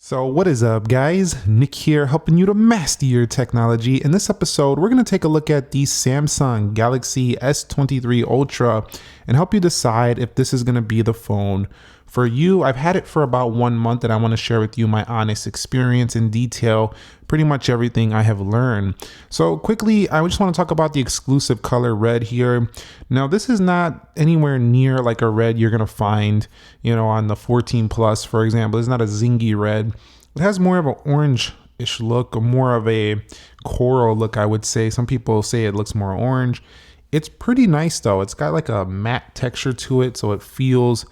So what is up, guys? Nick here, helping you to master your technology. In this episode, we're going to take a look at the Samsung Galaxy S23 Ultra and help you decide if this is going to be the phone for you. I've had it for about 1 month and I want to share with you my honest experience in detail, pretty much everything I have learned. So quickly, I just want to talk about the exclusive color red here. Now, this is not anywhere near like a red you're going to find, on the 14 Plus, for example. It's not a zingy red. It has more of an orange-ish look, or more of a coral look, I would say. Some people say it looks more orange. It's pretty nice though. It's got like a matte texture to it, so it feels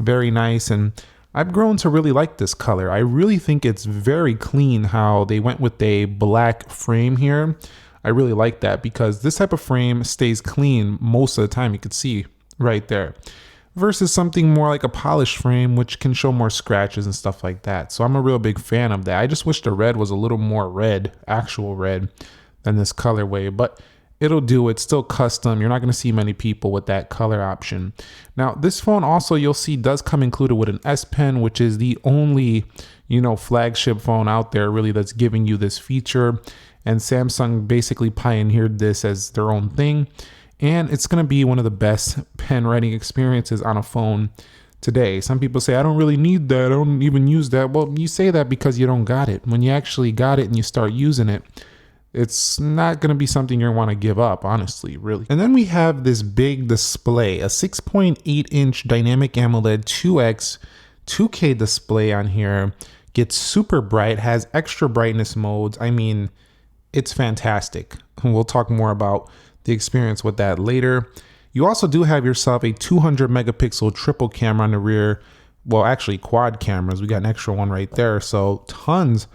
very nice, and I've grown to really like this color. I really think it's very clean how they went with a black frame here. I really like that because this type of frame stays clean most of the time. You can see right there, versus something more like a polished frame, which can show more scratches and stuff like that. So I'm a real big fan of that. I just wish the red was a little more red, actual red, than this colorway, but it'll do. It's still custom. You're not going to see many people with that color option. Now, this phone also, you'll see, does come included with an S Pen, which is the only, flagship phone out there really that's giving you this feature. And Samsung basically pioneered this as their own thing. And it's going to be one of the best pen writing experiences on a phone today. Some people say, I don't really need that. I don't even use that. Well, you say that because you don't got it. When you actually got it and you start using it, it's not going to be something you're going to want to give up, honestly, really. And then we have this big display, a 6.8-inch dynamic AMOLED 2X 2K display on here. Gets super bright, has extra brightness modes. I mean, it's fantastic. We'll talk more about the experience with that later. You also do have yourself a 200 megapixel triple camera on the rear. Well, actually quad cameras. We got an extra one right there. So tons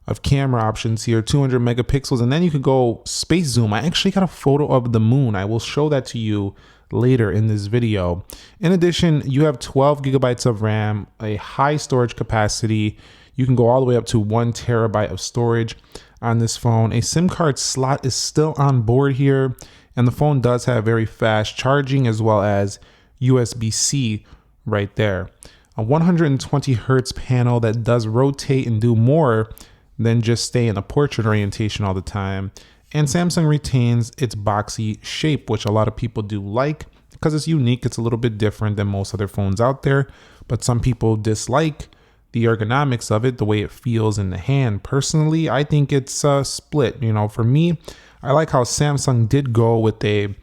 of camera options here, 200 megapixels, and then you can go space zoom. I actually got a photo of the moon. I will show that to you later in this video. In addition, you have 12 gigabytes of RAM, a high storage capacity. You can go all the way up to 1 terabyte of storage on this phone. A SIM card slot is still on board here, and the phone does have very fast charging as well as USB-C right there. A 120 hertz panel that does rotate and do more than just stay in a portrait orientation all the time. And Samsung retains its boxy shape, which a lot of people do like because it's unique. It's a little bit different than most other phones out there, but some people dislike the ergonomics of it, the way it feels in the hand. Personally, I think it's split. For me, I like how Samsung did go with a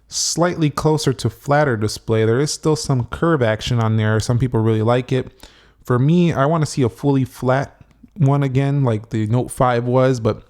slightly closer to flatter display. There is still some curve action on there. Some people really like it. For me, I want to see a fully flat one again, like the Note 5 was, but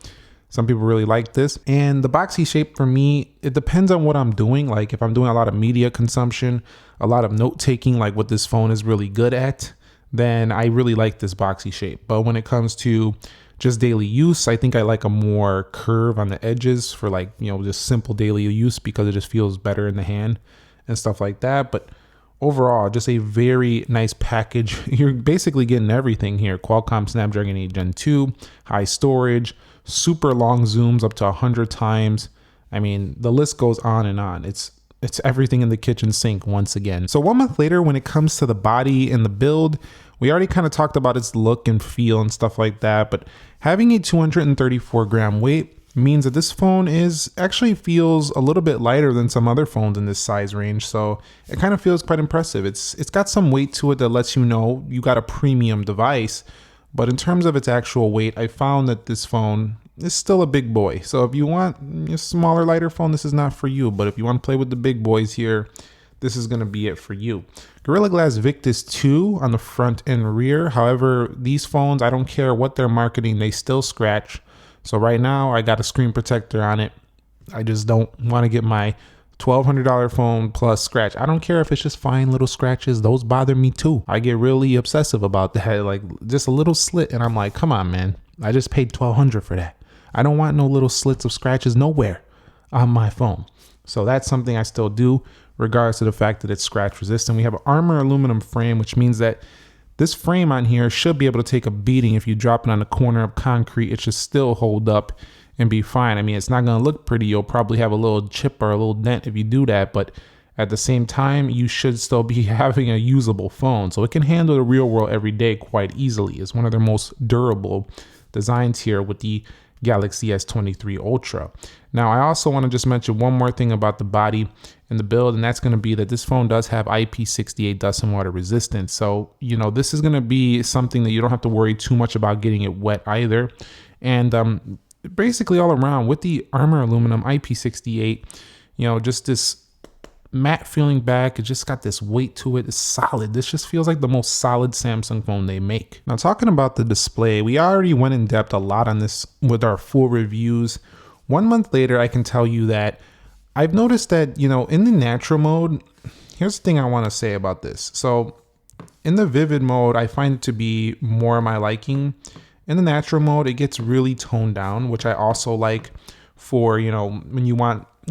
some people really like this. And the boxy shape for me, it depends on what I'm doing. Like if I'm doing a lot of media consumption, a lot of note taking, like what this phone is really good at, then I really like this boxy shape. But when it comes to just daily use, I think I like a more curve on the edges for just simple daily use because it just feels better in the hand and stuff like that. But overall, just a very nice package. You're basically getting everything here. Qualcomm Snapdragon 8 Gen 2, high storage, super long zooms up to 100 times. I mean, the list goes on and on. It's everything in the kitchen sink once again. So 1 month later, when it comes to the body and the build, we already kind of talked about its look and feel and stuff like that, but having a 234 gram weight means that this phone actually feels a little bit lighter than some other phones in this size range. So it kind of feels quite impressive. It's got some weight to it that lets you know you got a premium device. But in terms of its actual weight, I found that this phone is still a big boy. So if you want a smaller, lighter phone, this is not for you. But if you want to play with the big boys here, this is going to be it for you. Gorilla Glass Victus 2 on the front and rear. However, these phones, I don't care what they're marketing, they still scratch. So right now I got a screen protector on it. I just don't want to get my $1,200 phone plus scratch. I don't care if it's just fine little scratches. Those bother me too. I get really obsessive about that. Like just a little slit and I'm like, come on, man. I just paid $1,200 for that. I don't want no little slits of scratches nowhere on my phone. So that's something I still do, regardless of the fact that it's scratch resistant. We have an armor aluminum frame, which means that this frame on here should be able to take a beating. If you drop it on a corner of concrete, it should still hold up and be fine. I mean, it's not going to look pretty. You'll probably have a little chip or a little dent if you do that, but At the same time, you should still be having a usable phone. So it can handle the real world every day quite easily. It's one of their most durable designs here with the Galaxy S23 Ultra. Now, I also want to just mention one more thing about the body and the build, and that's going to be that this phone does have IP68 dust and water resistance. So, this is going to be something that you don't have to worry too much about getting it wet either. And basically all around with the Armor Aluminum IP68, just this matte feeling back. It just got this weight to it. It's solid. This just feels like the most solid Samsung phone they make. Now, talking about the display, we already went in depth a lot on this with our full reviews. 1 month later, I can tell you that I've noticed that, in the natural mode, here's the thing I want to say about this. So in the vivid mode, I find it to be more my liking. In the natural mode, it gets really toned down, which I also like for, when you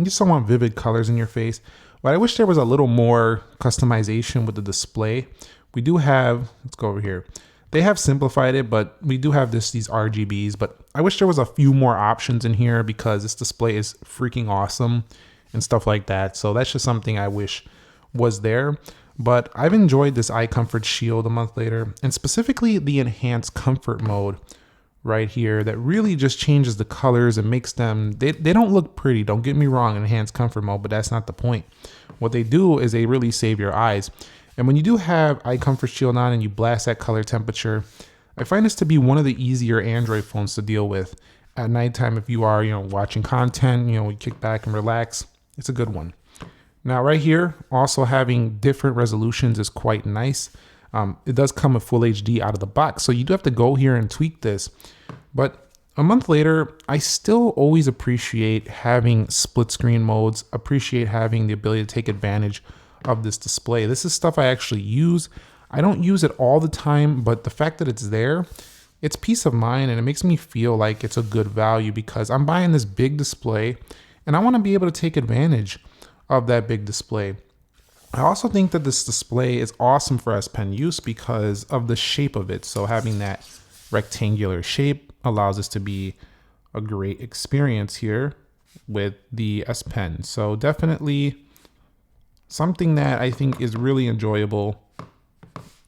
just don't want vivid colors in your face. But I wish there was a little more customization with the display. We do have, let's go over here. They have simplified it, but we do have these RGBs, but I wish there was a few more options in here because this display is freaking awesome and stuff like that. So that's just something I wish was there. But I've enjoyed this eye comfort shield a month later, and specifically the enhanced comfort mode right here that really just changes the colors and makes them, they don't look pretty, don't get me wrong, in enhanced comfort mode, but that's not the point. What they do is they really save your eyes. And when you do have eye comfort shield on and you blast that color temperature, I find this to be one of the easier Android phones to deal with at nighttime. If you are, watching content, you kick back and relax, it's a good one. Now right here, also having different resolutions is quite nice. It does come with full HD out of the box, so you do have to go here and tweak this. But a month later, I still always appreciate having split screen modes, appreciate having the ability to take advantage of this display. This is stuff I actually use. I don't use it all the time, but the fact that it's there, it's peace of mind, and it makes me feel like it's a good value because I'm buying this big display and I want to be able to take advantage of that big display. I also think that this display is awesome for S Pen use because of the shape of it. So having that rectangular shape allows this to be a great experience here with the S Pen. So definitely something that I think is really enjoyable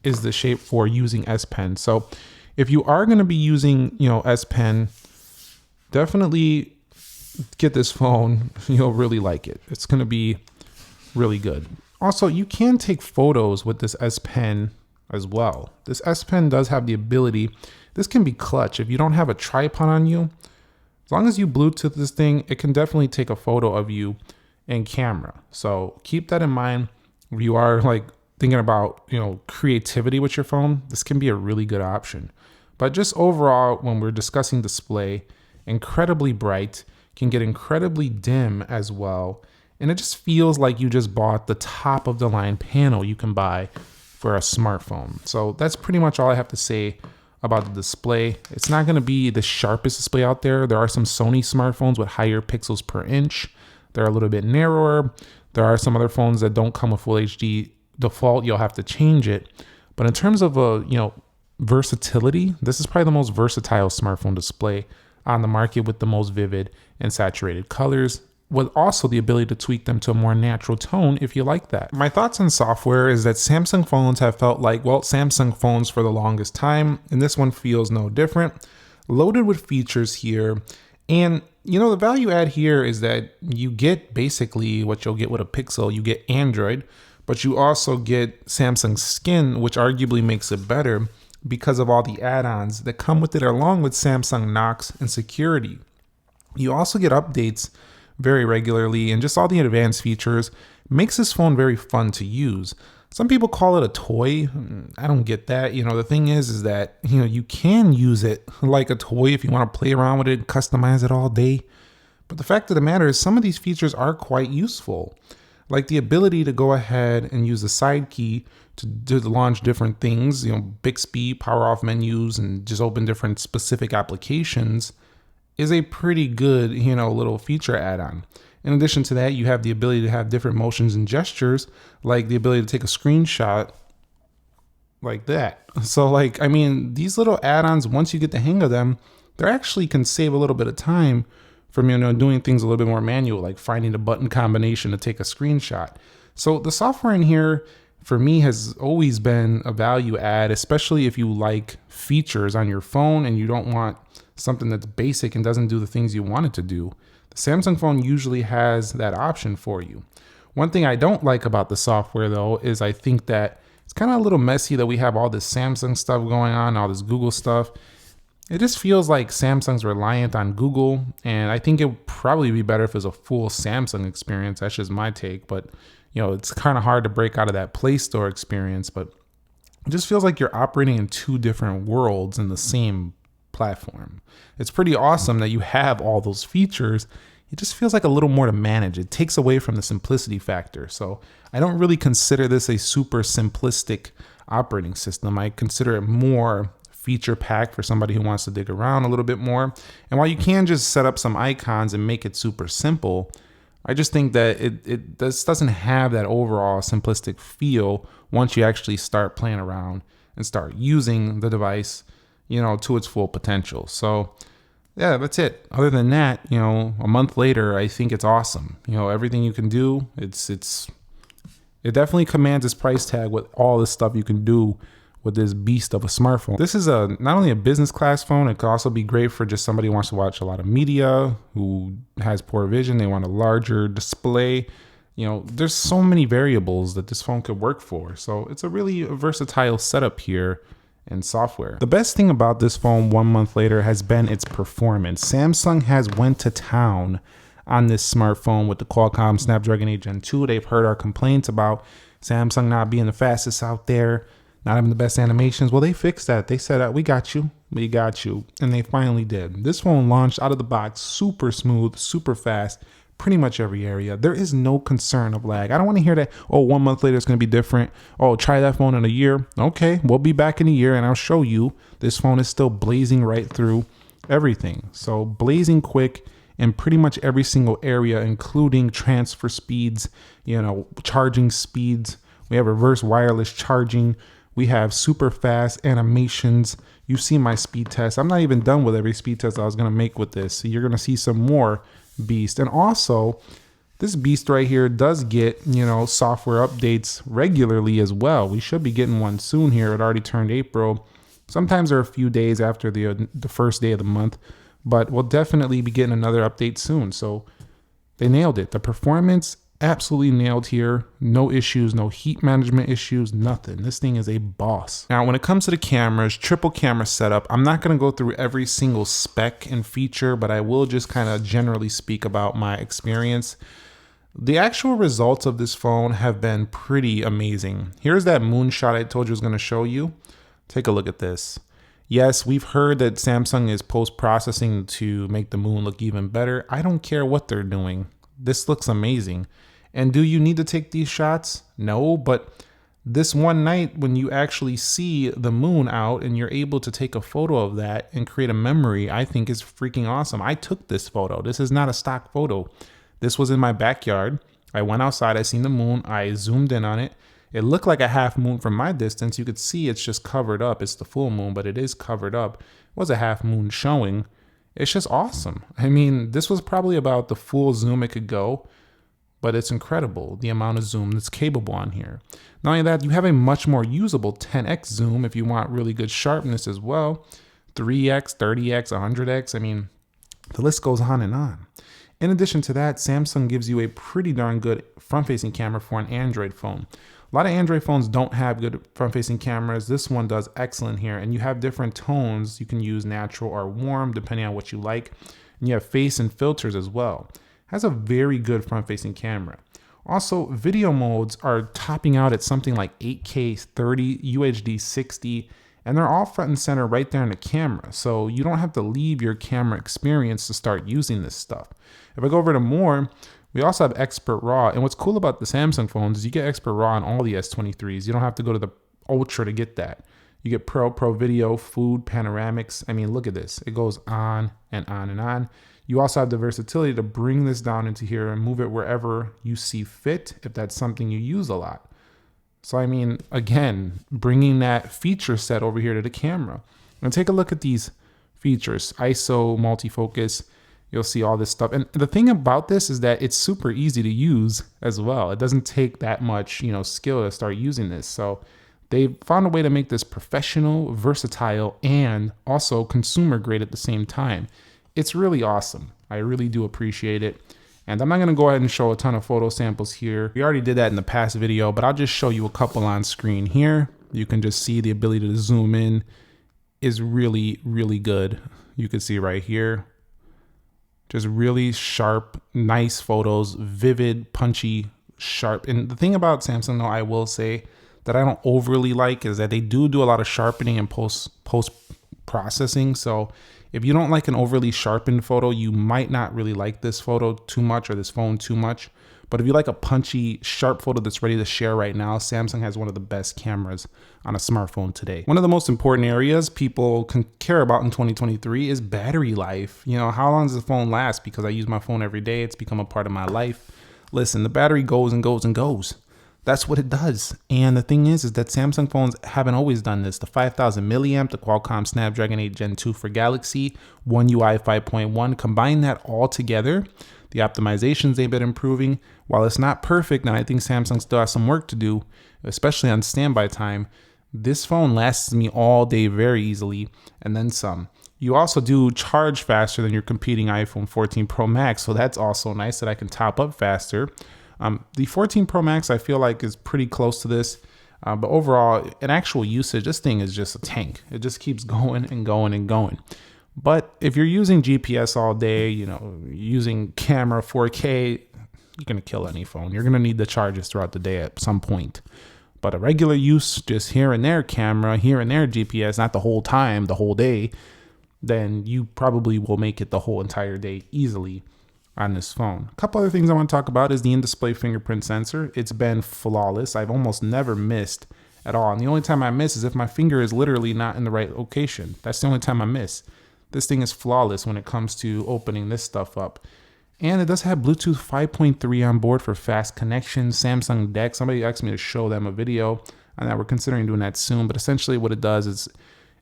is the shape for using S Pen. So if you are going to be using, S Pen, definitely get this phone. You'll really like it. It's going to be really good. Also, you can take photos with this S Pen as well. This S Pen does have the ability, this can be clutch. If you don't have a tripod on you, as long as you Bluetooth this thing, it can definitely take a photo of you in camera. So keep that in mind. If you are thinking about, creativity with your phone, this can be a really good option. But just overall, when we're discussing display, incredibly bright, can get incredibly dim as well. And it just feels like you just bought the top of the line panel you can buy for a smartphone. So that's pretty much all I have to say about the display. It's not going to be the sharpest display out there. There are some Sony smartphones with higher pixels per inch. They're a little bit narrower. There are some other phones that don't come with full HD default. You'll have to change it. But in terms of versatility, this is probably the most versatile smartphone display on the market with the most vivid and saturated colors, with also the ability to tweak them to a more natural tone if you like that. My thoughts on software is that Samsung phones have felt like, Samsung phones for the longest time, and this one feels no different. Loaded with features here. And, the value add here is that you get basically what you'll get with a Pixel. You get Android, but you also get Samsung Skin, which arguably makes it better because of all the add-ons that come with it, along with Samsung Knox and security. You also get updates very regularly, and just all the advanced features makes this phone very fun to use. Some people call it a toy. I don't get that. The thing is that, you can use it like a toy if you want to play around with it, customize it all day. But the fact of the matter is some of these features are quite useful. Like the ability to go ahead and use the side key to launch different things, Bixby, power off menus, and just open different specific applications is a pretty good, little feature add-on. In addition to that, you have the ability to have different motions and gestures, like the ability to take a screenshot like that. So these little add-ons, once you get the hang of them, they actually can save a little bit of time from, doing things a little bit more manual, like finding the button combination to take a screenshot. So the software in here for me has always been a value add, especially if you like features on your phone and you don't want something that's basic and doesn't do the things you want it to do. The Samsung phone usually has that option for you. One thing I don't like about the software though is I think that it's kind of a little messy that we have all this Samsung stuff going on, all this Google stuff. It just feels like Samsung's reliant on Google, and I think it would probably be better if it was a full Samsung experience. That's just my take, but it's kind of hard to break out of that Play Store experience, but it just feels like you're operating in two different worlds in the same platform. It's pretty awesome that you have all those features. It just feels like a little more to manage. It takes away from the simplicity factor. So I don't really consider this a super simplistic operating system. I consider it more feature packed for somebody who wants to dig around a little bit more. And while you can just set up some icons and make it super simple, I just think that it doesn't have that overall simplistic feel once you actually start playing around and start using the device, to its full potential. So yeah, that's it. Other than that, a month later, I think it's awesome. Everything you can do, it definitely commands its price tag with all the stuff you can do with this beast of a smartphone. This is not only a business class phone, it could also be great for just somebody who wants to watch a lot of media, who has poor vision, they want a larger display. There's so many variables that this phone could work for. So it's a really versatile setup here in software. The best thing about this phone 1 month later has been its performance. Samsung has went to town on this smartphone with the Qualcomm Snapdragon 8 Gen 2. They've heard our complaints about Samsung not being the fastest out there, not having the best animations. Well, they fixed that. They said, we got you. And they finally did. This phone launched out of the box super smooth, super fast, pretty much every area. There is no concern of lag. I don't want to hear that, 1 month later it's going to be different. Try that phone in a year. Okay, we'll be back in a year and I'll show you this phone is still blazing right through everything. So blazing quick in pretty much every single area, including transfer speeds, charging speeds. We have reverse wireless charging. We have super fast animations. You see my speed test. I'm not even done with every speed test I was going to make with this. So you're going to see some more beast. And also, this beast right here does get, software updates regularly as well. We should be getting one soon here. It already turned April. Sometimes they're a few days after the first day of the month, but we'll definitely be getting another update soon. So they nailed it. The performance absolutely nailed here. No issues, no heat management issues, nothing. This thing is a boss. Now, when it comes to the cameras, triple camera setup, I'm not going to go through every single spec and feature, but I will just kind of generally speak about my experience. The actual results of this phone have been pretty amazing. Here's that moonshot I told you I was going to show you. Take a look at this. Yes, we've heard that Samsung is post-processing to make the moon look even better. I don't care what they're doing. This looks amazing. And do you need to take these shots? No, but this one night when you actually see the moon out and you're able to take a photo of that and create a memory, I think is freaking awesome. I took this photo. This is not a stock photo. This was in my backyard. I went outside, I seen the moon, I zoomed in on it. It looked like a half moon from my distance. You could see it's just covered up. It's the full moon, but it is covered up. It was a half moon showing. It's just awesome. I mean, this was probably about the full zoom it could go, but it's incredible the amount of zoom that's capable on here. Not only that, you have a much more usable 10x zoom if you want really good sharpness as well. 3x, 30x, 100x. I mean, the list goes on and on. In addition to that, Samsung gives you a pretty darn good front-facing camera for an Android phone. A lot of Android phones don't have good front-facing cameras. This one does excellent here, and you have different tones. You can use natural or warm depending on what you like. And you have face and filters as well. Has a very good front-facing camera. Also, video modes are topping out at something like 8K 30, UHD 60, and they're all front and center right there in the camera. So you don't have to leave your camera experience to start using this stuff. If I go over to more, we also have Expert RAW. And what's cool about the Samsung phones is you get Expert RAW on all the S23s. You don't have to go to the Ultra to get that. You get Pro Video, Food, Panoramics. I mean, look at this. It goes on and on and on. You also have the versatility to bring this down into here and move it wherever you see fit, if that's something you use a lot. So, I mean, again, bringing that feature set over here to the camera. And take a look at these features. ISO, multifocus. You'll see all this stuff. And the thing about this is that it's super easy to use as well. It doesn't take that much, skill to start using this. So they found a way to make this professional, versatile, and also consumer grade at the same time. It's really awesome. I really do appreciate it. And I'm not gonna go ahead and show a ton of photo samples here. We already did that in the past video, but I'll just show you a couple on screen here. You can just see the ability to zoom in is really, really good. You can see right here. Just really sharp, nice photos, vivid, punchy, sharp. And the thing about Samsung, though, I will say that I don't overly like is that they do a lot of sharpening and post processing. So if you don't like an overly sharpened photo, you might not really like this photo too much or this phone too much. But if you like a punchy, sharp photo that's ready to share right now, Samsung has one of the best cameras on a smartphone today. One of the most important areas people can care about in 2023 is battery life. How long does the phone last? Because I use my phone every day. It's become a part of my life. Listen, the battery goes and goes and goes. That's what it does. And the thing is that Samsung phones haven't always done this. The 5000 milliamp, the Qualcomm Snapdragon 8 Gen 2 for Galaxy, One UI 5.1, combine that all together. The optimizations they've been improving, while it's not perfect, and I think Samsung still has some work to do, especially on standby time, this phone lasts me all day very easily, and then some. You also do charge faster than your competing iPhone 14 Pro Max, so that's also nice that I can top up faster. The 14 Pro Max I feel like is pretty close to this, but overall, in actual usage, this thing is just a tank. It just keeps going and going and going. But if you're using GPS all day, using camera 4K, you're going to kill any phone. You're going to need the charges throughout the day at some point. But a regular use, just here and there camera, here and there GPS, not the whole time, the whole day, then you probably will make it the whole entire day easily on this phone. A couple other things I want to talk about is the in-display fingerprint sensor. It's been flawless. I've almost never missed at all. And the only time I miss is if my finger is literally not in the right location. That's the only time I miss. This thing is flawless when it comes to opening this stuff up. And it does have Bluetooth 5.3 on board for fast connection. Samsung DeX. Somebody asked me to show them a video on that. We're considering doing that soon. But essentially what it does is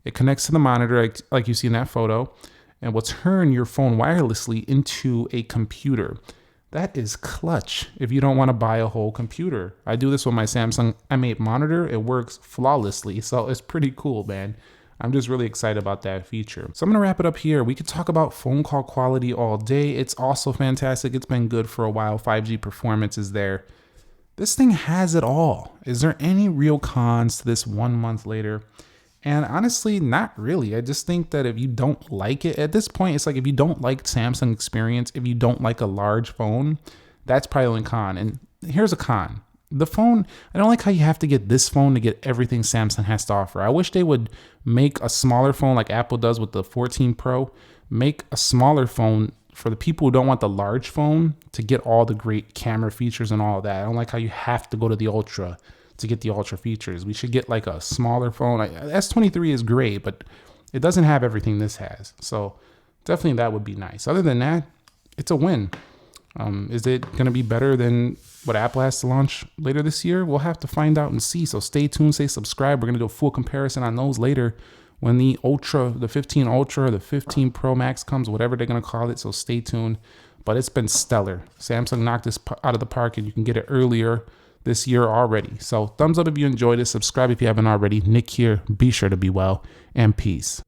it connects to the monitor like you see in that photo and will turn your phone wirelessly into a computer. That is clutch if you don't want to buy a whole computer. I do this with my Samsung M8 monitor. It works flawlessly. So it's pretty cool, man. I'm just really excited about that feature. So I'm gonna wrap it up here. We could talk about phone call quality all day. It's also fantastic. It's been good for a while. 5G performance is there. This thing has it all. Is there any real cons to this 1 month later? And honestly, not really. I just think that if you don't like it, at this point, it's like if you don't like Samsung experience, if you don't like a large phone, that's probably the only con. And here's a con. The phone, I don't like how you have to get this phone to get everything Samsung has to offer. I wish they would make a smaller phone like Apple does with the 14 Pro. Make a smaller phone for the people who don't want the large phone to get all the great camera features and all that. I don't like how you have to go to the Ultra to get the Ultra features. We should get like a smaller phone. S23 is great, but it doesn't have everything this has. So definitely that would be nice. Other than that, it's a win. Is it going to be better than what Apple has to launch later this year? We'll have to find out and see. So stay tuned, stay subscribed. We're going to do a full comparison on those later when the Ultra, the 15 Ultra, the 15 Pro Max comes, whatever they're going to call it. So stay tuned. But it's been stellar. Samsung knocked this out of the park, and you can get it earlier this year already. So thumbs up if you enjoyed it. Subscribe if you haven't already. Nick here. Be sure to be well, and peace.